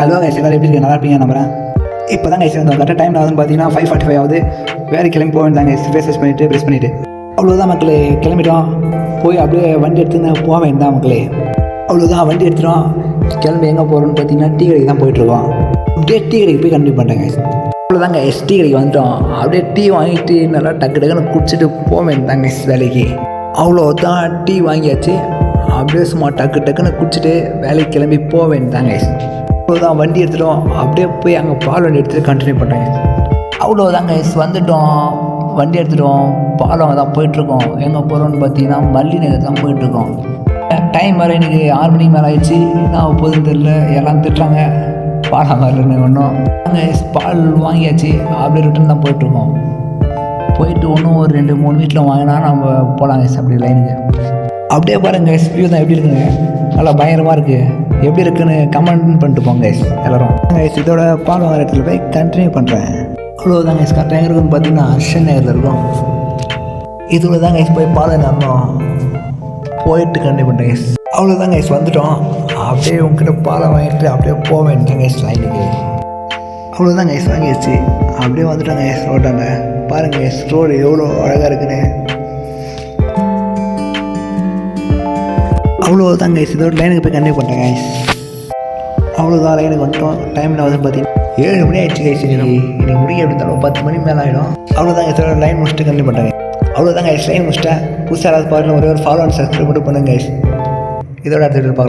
Hello guys, எல்லாரும் எப்படி இருக்கு? நல்லா இருப்பீங்க நம்புறேன். இப்போ தான் கைஸ் வந்தோம். கரெக்டாக டைம் ஆகுதுன்னு பார்த்தீங்கன்னா 5:45 ஆகுது. வேறு கிளம்பி போக வேண்டாங்க. ஃபேஸ் வாஷ் பண்ணிவிட்டு ப்ரெஸ் பண்ணிவிட்டு அவ்வளோதான் மக்களே, கிளம்பிட்டோம். போய் அப்படியே வண்டி எடுத்துன்னு போக வேண்டாம் மக்களே. அவ்வளோதான், வண்டி எடுத்துட்டோம். கிளம்பி எங்கே போகிறோன்னு பார்த்தீங்கன்னா டீ கடைக்கு தான் போயிட்டுருக்கோம். அப்படியே டீ கடைக்கு போய் கண்டிப்பாக பண்ணுறேங்க. அவ்வளோதாங்க டீ கடைக்கு வந்துட்டோம். அப்படியே டீ வாங்கிட்டு நல்லா டக்கு டக்குன்னு குடிச்சிட்டு போக வேண்டாங்க வேலைக்கு. அவ்வளோதான், டீ வாங்கியாச்சு. அப்படியே சும்மா டக்கு டக்குன்னு குடிச்சிட்டு வேலைக்கு கிளம்பி போக வேண்டாங்க. அவ்வளோதான், வண்டி எடுத்துட்டோம். அப்படியே போய் அங்கே பால் வண்டி எடுத்துகிட்டு கண்டினியூ பண்ணுறேங்க. அவ்வளோதாங்க வந்துட்டோம். வண்டி எடுத்துட்டோம். பால் வாங்க தான் போயிட்டுருக்கோம். எங்கே போகிறோன்னு பார்த்தீங்கன்னா மல்லி நகர் தான் போயிட்டுருக்கோம். டைம் வர இன்றைக்கி 6 மணிக்கு மேலே ஆயிடுச்சு. என்ன போகுதுன்னு தெரியல, எல்லாம் திட்டுறாங்க பால் வாங்கலன்னு ஒன்றும். நாங்கள் பால் வாங்கியாச்சு. அப்படியே ரிட்டன் தான் போயிட்டுருக்கோம். போயிட்டு ஒன்றும் ஒரு 2-3 வீட்டில் வாங்கினா நம்ம போகலாங்க அப்படி லைனுக்கு. அப்படியே பாருங்க வியூ தான் எப்படி இருக்குங்க. நல்லா பயங்கரமாக இருக்குது. எப்படி இருக்குன்னு கமெண்ட் பண்ணிட்டு போங்க எல்லோரும். இதோட பால் வாங்குற இடத்துல போய் கண்டினியூ பண்ணுறேன். அவ்வளோதாங்க கரெக்டாக எங்கே இருக்குன்னு பார்த்தீங்கன்னா அர்ஷன் நகரில் இருக்கும். இதோட தாங்க போய் பால் நடந்தோம். போயிட்டு கண்டினியூ பண்ணுறேன். அவ்வளோதாங்க வந்துட்டோம். அப்படியே உங்ககிட்ட பாலை வாங்கிட்டு அப்படியே போக வேண்டியங்க லைனுக்கு. அவ்வளோதாங்க வாங்கிடுச்சு. அப்படியே வந்துட்டாங்க ரோட்டாங்க. பாருங்கள் ரோடு எவ்வளோ அழகாக இருக்குன்னு. அவ்வளோதாங்க இதோட லைனுக்கு போய் கண்டினியூ பண்ணுறேங்க. அவ்வளோதான், லைனுக்கு வந்துட்டோம். டைம் என்ன ஆகுதுன்னு பார்த்தீங்கன்னா 7 மணி ஆயிடுச்சு கைஸ். இன்னைக்கு முடிய எப்படி இருந்தாலும் 10 மணி மேலே ஆகிடும். அவ்வளோதாங்க இதோட லைன் முடிச்சுட்டு கண்டினியூ பண்ணுறேங்க. அவ்வளோதாங்க லைன் முடிச்சிட்டேன். புதுசாக யாராவது பாருங்கள், ஒரே ஒரு ஃபாலோ அண்ட் சப்ஸ்கிரைப் மட்டும் பண்ணுங்க. இதோட அடுத்த பார்க்கலாம்.